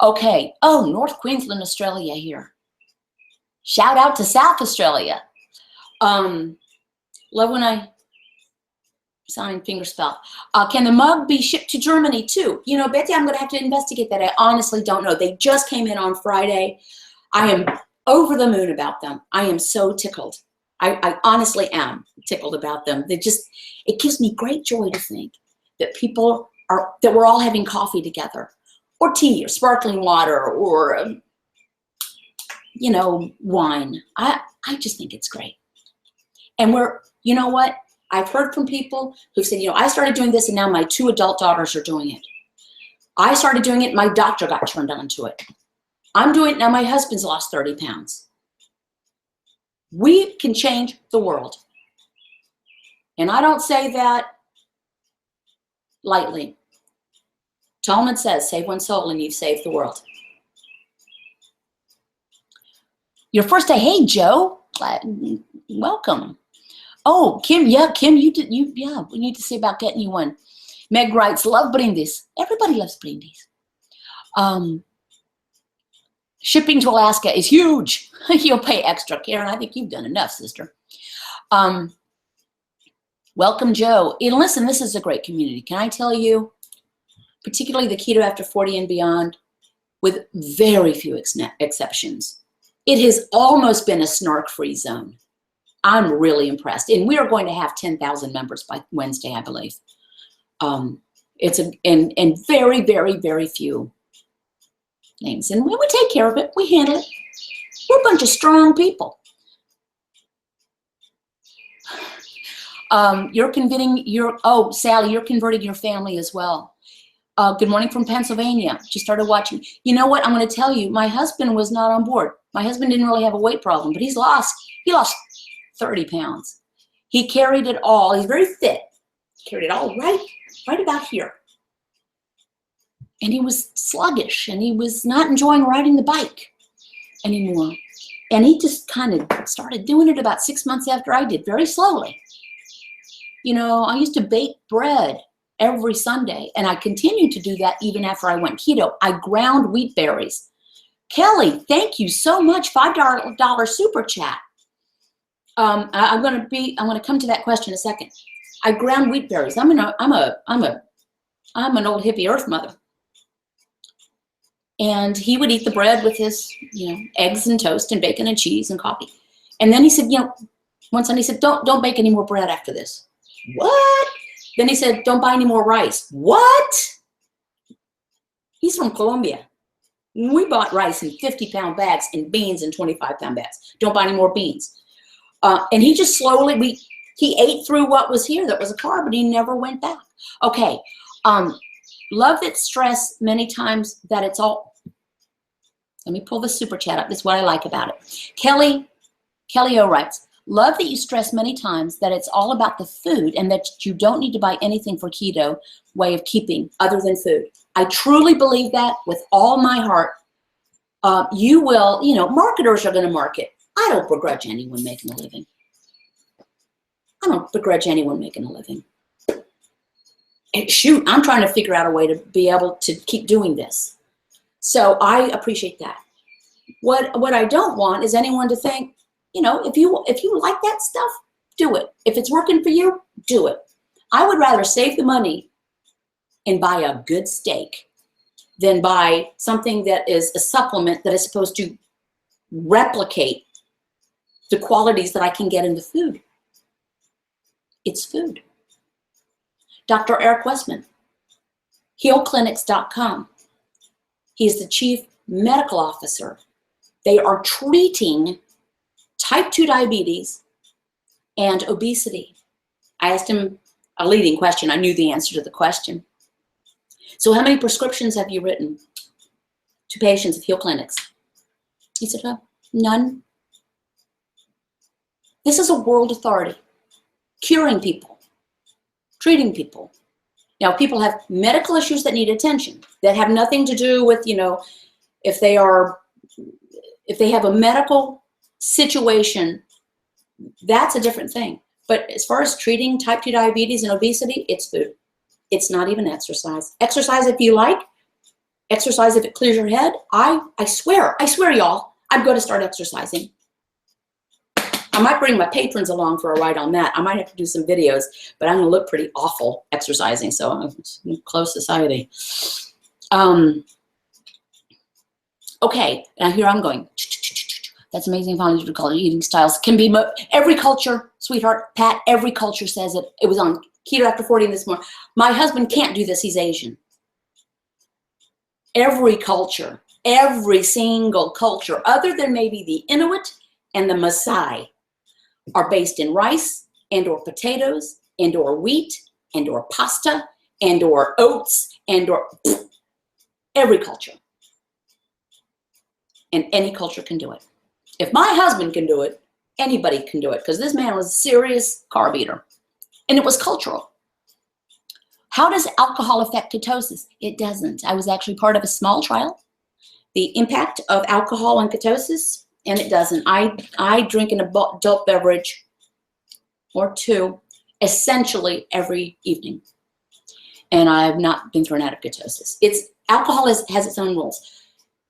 Okay. Oh, North Queensland, Australia here. Shout out to South Australia. Love when I sign fingerspell. Can the mug be shipped to Germany too? You know, Betty, I'm going to have to investigate that. I honestly don't know. They just came in on Friday. I am over the moon about them. I am so tickled. I honestly am tickled about them. They just, it gives me great joy to think that people are, that we're all having coffee together or tea or sparkling water or, you know, wine. I just think it's great. And we're, you know what? I've heard from people who said, you know, I started doing this and now my 2 adult daughters are doing it. I started doing it, my doctor got turned on to it. I'm doing it now, my husband's lost 30 pounds. We can change the world. And I don't say that lightly. Talmud says, save one soul and you've saved the world. Your first day, hey Joe, welcome. Oh, Kim, yeah, Kim, we need to see about getting you one. Meg writes, love brindis. Everybody loves brindis. Shipping to Alaska is huge. You'll pay extra. Karen, I think you've done enough, sister. Welcome, Joe. And listen, this is a great community. Can I tell you, particularly the Keto After 40 and beyond, with very few exceptions, it has almost been a snark-free zone. I'm really impressed. And we are going to have 10,000 members by Wednesday, I believe. It's and very, very, very few names. And we take care of it. We handle it. We're a bunch of strong people. Sally, you're converting your family as well. Good morning from Pennsylvania. She started watching. You know what? I'm going to tell you, my husband was not on board. My husband didn't really have a weight problem, but he lost 30 pounds. He carried it all. He's very fit. He carried it all right about here. And he was sluggish and he was not enjoying riding the bike anymore. And he just kind of started doing it about 6 months after I did, very slowly. You know, I used to bake bread every Sunday, and I continued to do that even after I went keto. I ground wheat berries. Kelly, thank you so much. $5 super chat. I'm going to come to that question in a second. I ground wheat berries. I'm an old hippie earth mother. And he would eat the bread with his, you know, eggs and toast and bacon and cheese and coffee. And then he said, you know, one Sunday he said, don't bake any more bread after this. What? Then he said, don't buy any more rice. What? He's from Colombia. We bought rice in 50-pound bags and beans in 25-pound bags. Don't buy any more beans. And he just slowly, he ate through what was here that was a carb, but he never went back. Okay. Love that stress many times that it's all, let me pull the super chat up. This is what I like about it. Kelly O writes, love that you stress many times that it's all about the food and that you don't need to buy anything for keto way of keeping other than food. I truly believe that with all my heart. You will, you know, marketers are going to market. I don't begrudge anyone making a living. And shoot, I'm trying to figure out a way to be able to keep doing this. So I appreciate that. What I don't want is anyone to think, if you like that stuff, do it. If it's working for you, do it. I would rather save the money and buy a good steak than buy something that is a supplement that is supposed to replicate the qualities that I can get in the food. It's food. Dr. Eric Westman, healclinics.com. He's the chief medical officer. They are treating type 2 diabetes and obesity. I asked him a leading question. I knew the answer to the question. So how many prescriptions have you written to patients of Heal Clinics? He said, none. This is a world authority, curing people, treating people. Now, people have medical issues that need attention that have nothing to do with, if they have a medical situation, that's a different thing. But as far as treating type 2 diabetes and obesity, it's food. It's not even exercise. Exercise if you like. Exercise if it clears your head. I swear, y'all, I'm going to start exercising. I might bring my patrons along for a ride on that. I might have to do some videos, but I'm going to look pretty awful exercising. So I'm in close society. Okay, now here I'm going. That's amazing. Finally, to call it eating styles can be every culture, sweetheart. Pat, every culture says it. It was on Keto After 40 this morning. My husband can't do this. He's Asian. Every culture, every single culture, other than maybe the Inuit and the Maasai, are based in rice and or potatoes and or wheat and or pasta and or oats and or every culture. And any culture can do it. If my husband can do it, anybody can do it, because this man was a serious carb eater. And it was cultural. How does alcohol affect ketosis? It doesn't. I was actually part of a small trial. The impact of alcohol on ketosis, and it doesn't. I drink an adult beverage or two essentially every evening. And I have not been thrown out of ketosis. Alcohol has its own rules.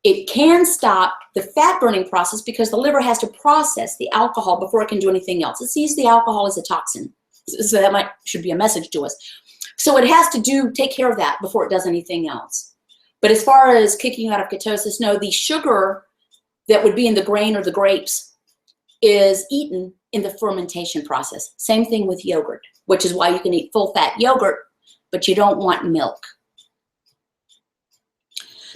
It can stop the fat burning process because the liver has to process the alcohol before it can do anything else. It sees the alcohol as a toxin. So that should be a message to us. So it has to take care of that before it does anything else. But as far as kicking you out of ketosis, no, the sugar that would be in the grain or the grapes is eaten in the fermentation process. Same thing with yogurt, which is why you can eat full fat yogurt, but you don't want milk.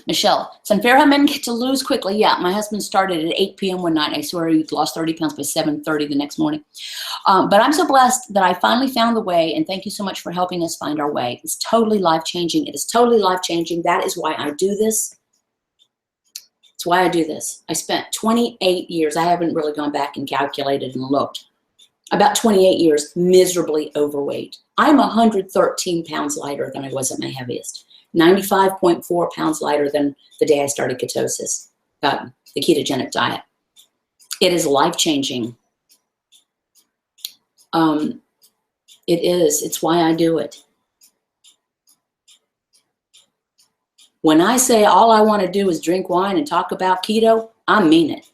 Michelle, it's unfair how men get to lose quickly. Yeah, my husband started at 8 p.m. one night. I swear he lost 30 pounds by 7:30 the next morning. But I'm so blessed that I finally found the way, and thank you so much for helping us find our way. It's totally life-changing. It is totally life-changing. That is why I do this. It's why I do this. I spent 28 years. I haven't really gone back and calculated and looked. About 28 years miserably overweight. I'm 113 pounds lighter than I was at my heaviest. 95.4 pounds lighter than the day I started ketosis, the ketogenic diet. It is life-changing. It is. It's why I do it. When I say all I want to do is drink wine and talk about keto, I mean it.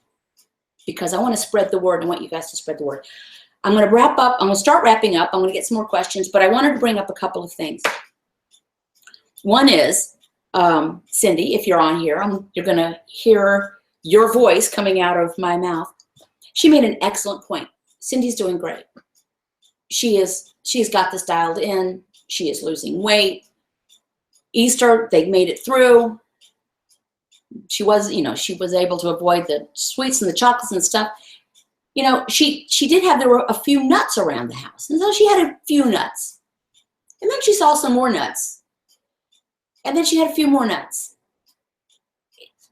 Because I want to spread the word. I want you guys to spread the word. I'm going to wrap up. I'm going to start wrapping up. I'm going to get some more questions, but I wanted to bring up a couple of things. One is, Cindy, if you're on here, you're going to hear your voice coming out of my mouth. She made an excellent point. Cindy's doing great. She's got this dialed in. She is losing weight. Easter, they made it through. She was able to avoid the sweets and the chocolates and stuff. She did have, there were a few nuts around the house. And so she had a few nuts. And then she saw some more nuts. And then she had a few more nuts.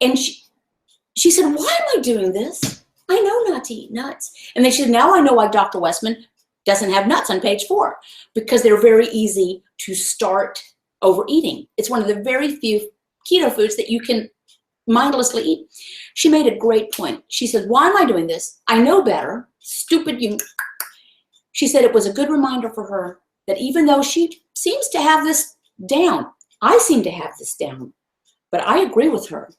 And she said, why am I doing this? I know not to eat nuts. And then she said, now I know why Dr. Westman doesn't have nuts on page 4, because they're very easy to start overeating. It's one of the very few keto foods that you can mindlessly eat. She made a great point. She said, why am I doing this? I know better. Stupid you. She said it was a good reminder for her that even though she seems to have this down, I seem to have this down, but I agree with her.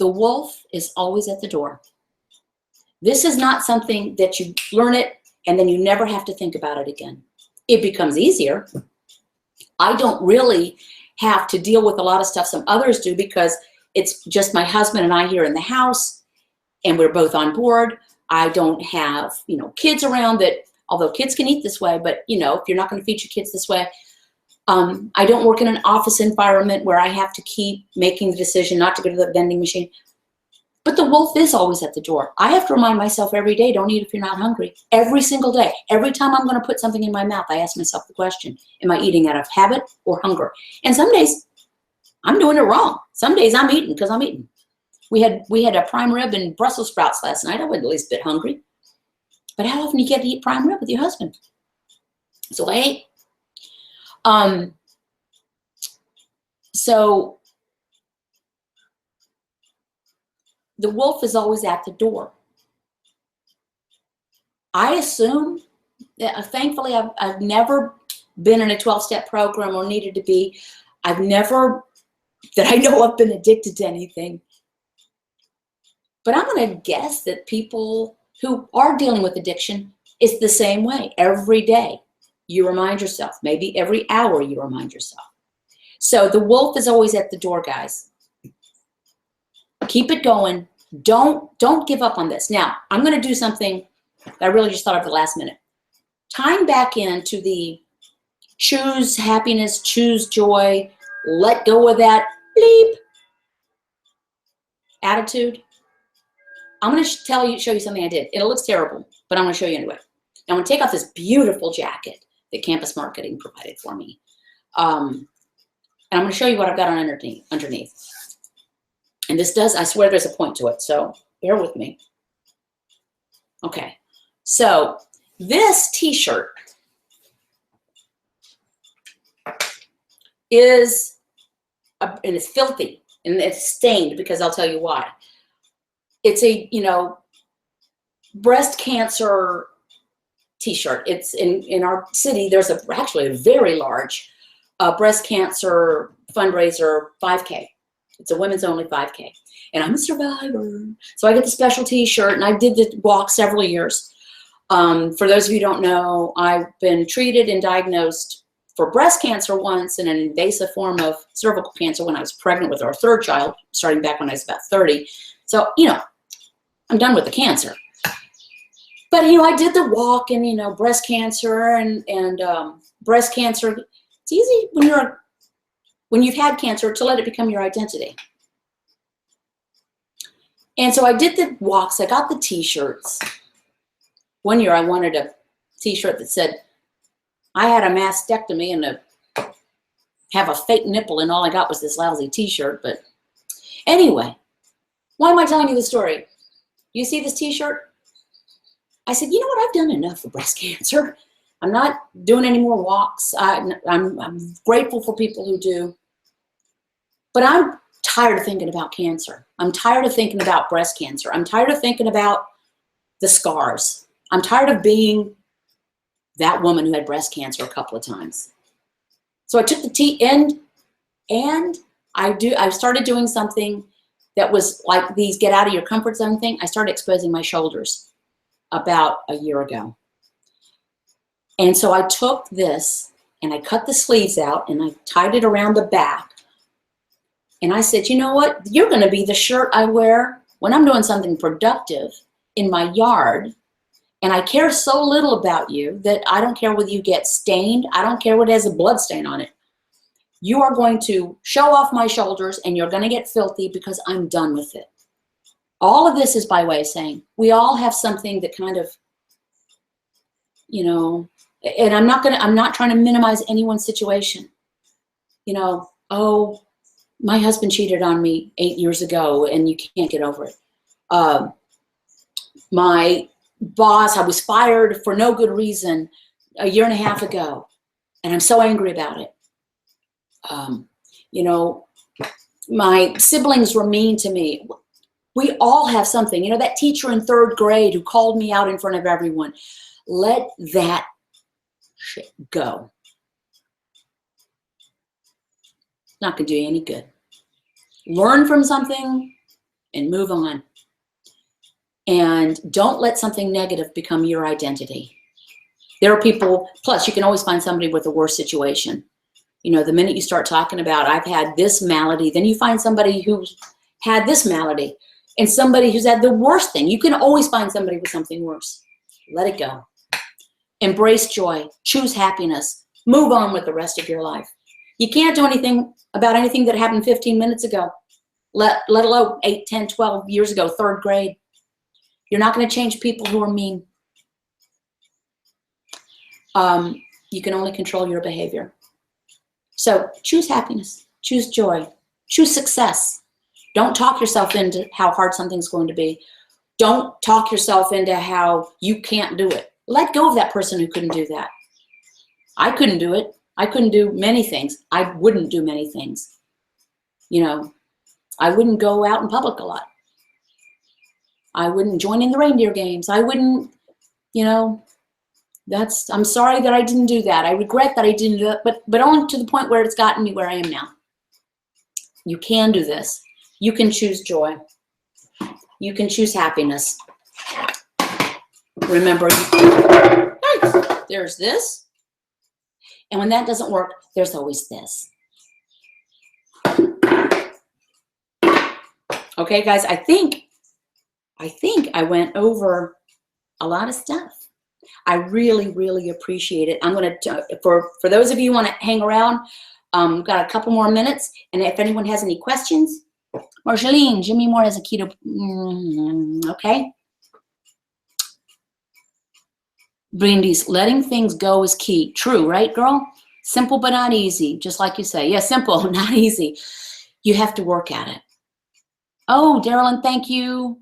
The wolf is always at the door. This is not something that you learn it and then you never have to think about it again. It becomes easier. I don't really have to deal with a lot of stuff some others do because it's just my husband and I here in the house and we're both on board. I don't have, kids around that, although kids can eat this way, but if you're not going to feed your kids this way, I don't work in an office environment where I have to keep making the decision not to go to the vending machine. But the wolf is always at the door. I have to remind myself every day, don't eat if you're not hungry. Every single day. Every time I'm going to put something in my mouth, I ask myself the question, am I eating out of habit or hunger? And some days I'm doing it wrong. Some days I'm eating because I'm eating. We had a prime rib and Brussels sprouts last night. I was at least a bit hungry. But how often do you get to eat prime rib with your husband? So I ate. So the wolf is always at the door. I assume that, thankfully, I've never been in a 12-step program or needed to be. I've never, that I know of, been addicted to anything. But I'm going to guess that people who are dealing with addiction is the same way. Every day you remind yourself, maybe every hour you remind yourself. So the wolf is always at the door, guys. Keep it going. Don't give up on this. Now, I'm going to do something that I really just thought of at the last minute. Tying back into the choose happiness, choose joy, let go of that bleep attitude. I'm going to show you something I did. It looks terrible, but I'm going to show you anyway. Now, I'm going to take off this beautiful jacket that Campus Marketing provided for me. And I'm going to show you what I've got on underneath. And this does, I swear there's a point to it, so bear with me. Okay, so this t-shirt is, and it's filthy, and it's stained because I'll tell you why. It's a, breast cancer t-shirt. It's in our city, there's actually a very large breast cancer fundraiser 5K. It's a women's only 5K. And I'm a survivor. So I get the special t-shirt, and I did the walk several years. For those of you who don't know, I've been treated and diagnosed for breast cancer once and an invasive form of cervical cancer when I was pregnant with our third child, starting back when I was about 30. So, I'm done with the cancer. But, I did the walk and, breast cancer and breast cancer. It's easy when you've had cancer to let it become your identity. And so I did the walks. I got the t-shirts. One year I wanted a t-shirt that said, I had a mastectomy and have a fake nipple, and all I got was this lousy t-shirt. But anyway, why am I telling you the story? You see this t-shirt? I said, you know what? I've done enough for breast cancer. I'm not doing any more walks. I'm grateful for people who do. But I'm tired of thinking about cancer. I'm tired of thinking about breast cancer. I'm tired of thinking about the scars. I'm tired of being that woman who had breast cancer a couple of times. So I took the and I started doing something that was like these get out of your comfort zone thing. I started exposing my shoulders about a year ago. And so I took this and I cut the sleeves out and I tied it around the back. And I said, you know what? You're going to be the shirt I wear when I'm doing something productive in my yard. And I care so little about you that I don't care whether you get stained. I don't care what has a blood stain on it. You are going to show off my shoulders and you're going to get filthy because I'm done with it. All of this is by way of saying we all have something that kind of, and I'm not trying to minimize anyone's situation. Oh, my husband cheated on me 8 years ago and you can't get over it. My boss, I was fired for no good reason a year and a half ago, and I'm so angry about it. My siblings were mean to me. We all have something. That teacher in 3rd grade who called me out in front of everyone. Let that shit go. Not going to do you any good. Learn from something and move on. And don't let something negative become your identity. There are people, plus you can always find somebody with a worse situation. You know, the minute you start talking about, I've had this malady, then you find somebody who's had this malady and somebody who's had the worst thing. You can always find somebody with something worse. Let it go. Embrace joy. Choose happiness. Move on with the rest of your life. You can't do anything about anything that happened 15 minutes ago, let alone 8, 10, 12 years ago, 3rd grade. You're not going to change people who are mean. You can only control your behavior. So choose happiness, choose joy, choose success. Don't talk yourself into how hard something's going to be. Don't talk yourself into how you can't do it. Let go of that person who couldn't do that. I couldn't do it. I couldn't do many things. I wouldn't do many things. You know, I wouldn't go out in public a lot. I wouldn't join in the reindeer games. I wouldn't, you know, I'm sorry that I didn't do that. I regret that I didn't do it, but only to the point where it's gotten me where I am now. You can do this. You can choose joy. You can choose happiness. Remember, there's this. And when that doesn't work, there's always this. Okay, guys, I think I went over a lot of stuff. I really, really appreciate it. I'm going to, for those of you who want to hang around, got a couple more minutes. And if anyone has any questions, Marceline, Jimmy Moore has a keto. Okay. Brandy's, letting things go is key. True, right, girl? Simple but not easy, just like you say. Yeah, simple, not easy. You have to work at it. Oh, Darylyn, thank you.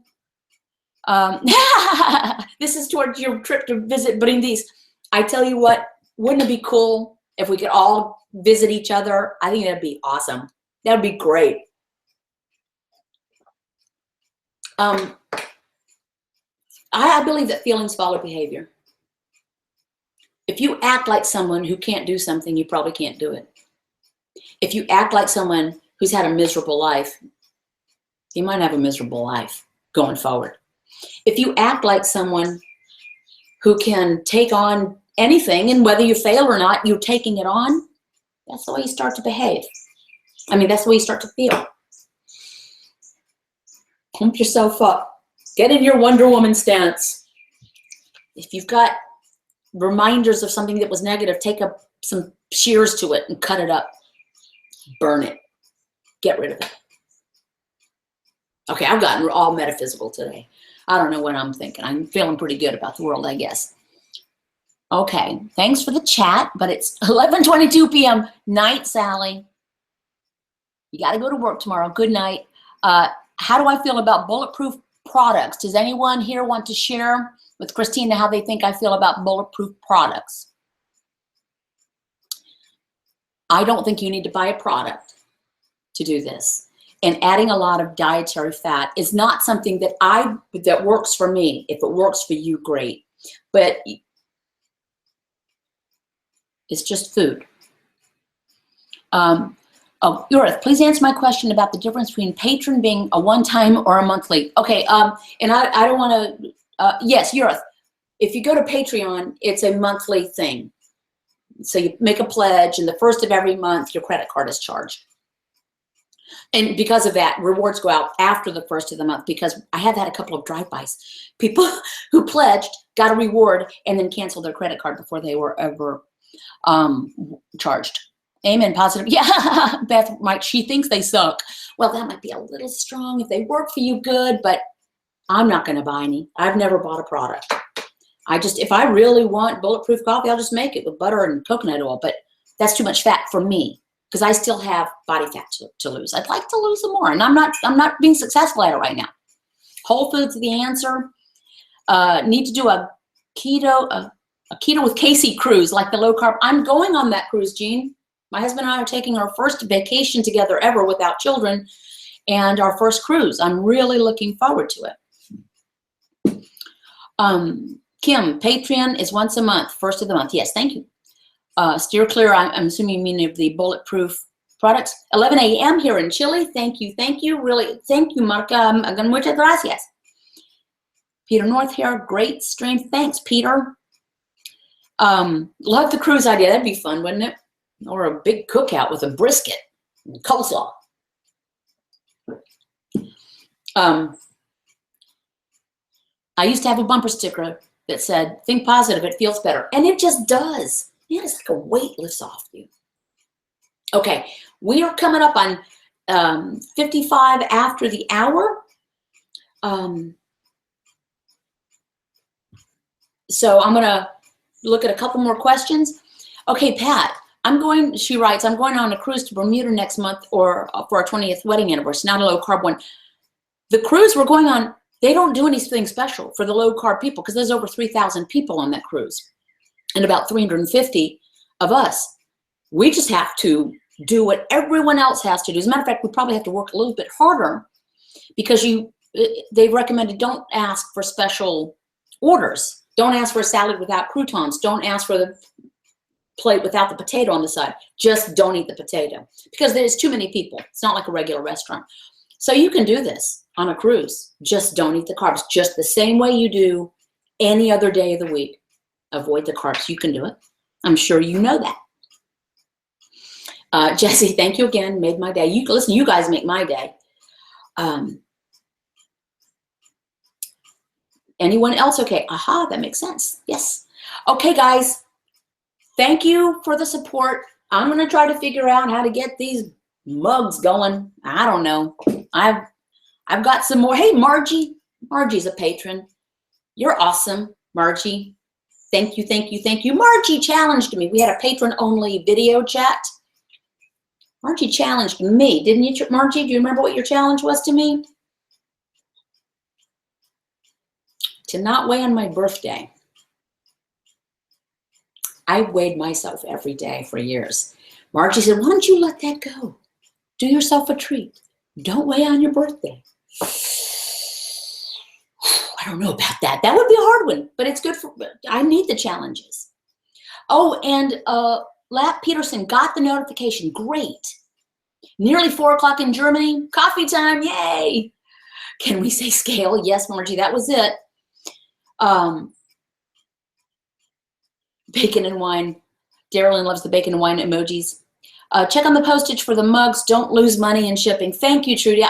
This is towards your trip to visit Brindis. I tell you what, wouldn't it be cool if we could all visit each other? I think that'd be awesome. That'd be great. I believe that feelings follow behavior. If you act like someone who can't do something, you probably can't do it. If you act like someone who's had a miserable life, you might have a miserable life going forward. If you act like someone who can take on anything, and whether you fail or not, you're taking it on, that's the way you start to behave. I mean, that's the way you start to feel. Pump yourself up. Get in your Wonder Woman stance. If you've got reminders of something that was negative, take up some shears to it and cut it up. Burn it. Get rid of it. Okay, I've gotten all metaphysical today. I don't know what I'm thinking. I'm feeling pretty good about the world, I guess. Okay, thanks for the chat, but it's 11:22 p.m. Night, Sally. You got to go to work tomorrow. Good night. How do I feel about bulletproof products? Does anyone here want to share with Christina how they think I feel about bulletproof products? I don't think you need to buy a product to do this. And adding a lot of dietary fat is not something that works for me. If it works for you, great. But it's just food. Oh, Eurith, please answer my question about the difference between patron being a one-time or a monthly. Okay, and I don't want to, yes, Eurith, if you go to Patreon, it's a monthly thing. So you make a pledge, and the first of every month, your credit card is charged. And because of that, rewards go out after the first of the month, because I have had a couple of drive-bys. People who pledged, got a reward, and then canceled their credit card before they were ever charged. Amen, positive. Yeah, Beth, she thinks they suck. Well, that might be a little strong. If they work for you, good, but I'm not going to buy any. I've never bought a product. If I really want bulletproof coffee, I'll just make it with butter and coconut oil, but that's too much fat for me, because I still have body fat to lose. I'd like to lose some more, and I'm not being successful at it right now. Whole foods are the answer. Need to do a keto with Casey cruise, like the low carb. I'm going on that cruise, Jean. My husband and I are taking our first vacation together ever without children, and our first cruise. I'm really looking forward to it. Kim, Patreon is once a month, first of the month. Yes, thank you. Steer clear, I'm assuming you mean of the bulletproof products. 11 a.m. here in Chile. Thank you. Really, thank you, Marca. Muchas gracias. Peter North here, great stream. Thanks, Peter. Love the cruise idea. That'd be fun, wouldn't it? Or a big cookout with a brisket and coleslaw. I used to have a bumper sticker that said, think positive, it feels better. And it just does. Man, it's like a weight lifts off you. Okay, we are coming up on 55 after the hour. So I'm going to look at a couple more questions. Okay, Pat, she writes, I'm going on a cruise to Bermuda next month or for our 20th wedding anniversary, not a low carb one. The cruise we're going on, they don't do anything special for the low carb people because there's over 3,000 people on that cruise and about 350 of us. We just have to do what everyone else has to do. As a matter of fact, we probably have to work a little bit harder because they recommended don't ask for special orders. Don't ask for a salad without croutons. Don't ask for the plate without the potato on the side. Just don't eat the potato because there's too many people. It's not like a regular restaurant. So you can do this on a cruise. Just don't eat the carbs. Just the same way you do any other day of the week. Avoid the carbs. You can do it. I'm sure you know that. Jesse, thank you again. Made my day. Listen, you guys make my day. Anyone else? Okay. Aha, that makes sense. Yes. Okay, guys. Thank you for the support. I'm going to try to figure out how to get these mugs going. I don't know. I've got some more. Hey, Margie. Margie's a patron. You're awesome, Margie. Thank you, thank you, thank you. Margie challenged me. We had a patron-only video chat. Margie challenged me, didn't you, Margie? Do you remember what your challenge was to me? To not weigh on my birthday. I weighed myself every day for years. Margie said, why don't you let that go? Do yourself a treat. Don't weigh on your birthday. I don't know about that. That would be a hard one, but it's good for, I need the challenges. Oh, and Lap Peterson got the notification. Great. Nearly 4 o'clock in Germany. Coffee time. Yay. Can we say scale? Yes, Margie, that was it. Bacon and wine. Darylyn loves the bacon and wine emojis. Check on the postage for the mugs. Don't lose money in shipping. Thank you, Trudy.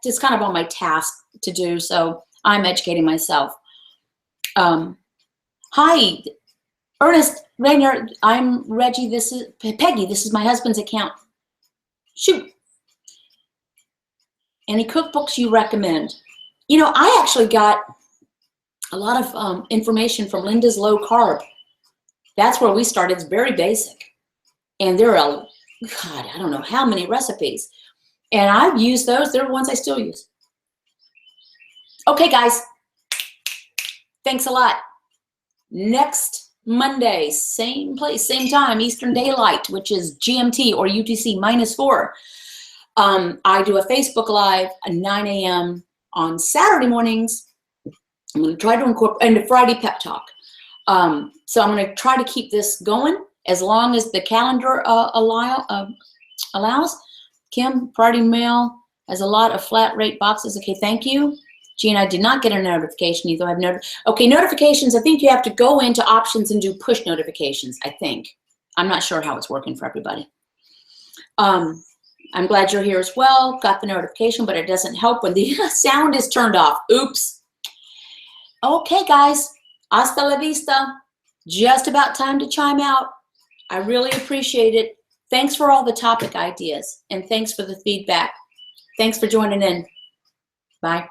It's kind of on my task to do, so I'm educating myself. Hi, Ernest Rainier. I'm Reggie. This is Peggy. This is my husband's account. Shoot. Any cookbooks you recommend? You know, I actually got a lot of information from Linda's Low Carb. That's where we started. It's very basic. And there are, God, I don't know how many recipes. And I've used those. They're the ones I still use. Okay, guys. Thanks a lot. Next Monday, same place, same time, Eastern Daylight, which is GMT or UTC -4. I do a Facebook Live at 9 a.m. on Saturday mornings. I'm going to try to incorporate, and a Friday pep talk. So I'm going to try to keep this going as long as the calendar allows. Kim, Friday mail has a lot of flat rate boxes. Okay, thank you. Jean, I did not get a notification either. Okay, notifications, I think you have to go into options and do push notifications, I think. I'm not sure how it's working for everybody. I'm glad you're here as well. Got the notification, but it doesn't help when the sound is turned off. Oops. Okay, guys. Hasta la vista. Just about time to chime out. I really appreciate it. Thanks for all the topic ideas, and thanks for the feedback. Thanks for joining in. Bye.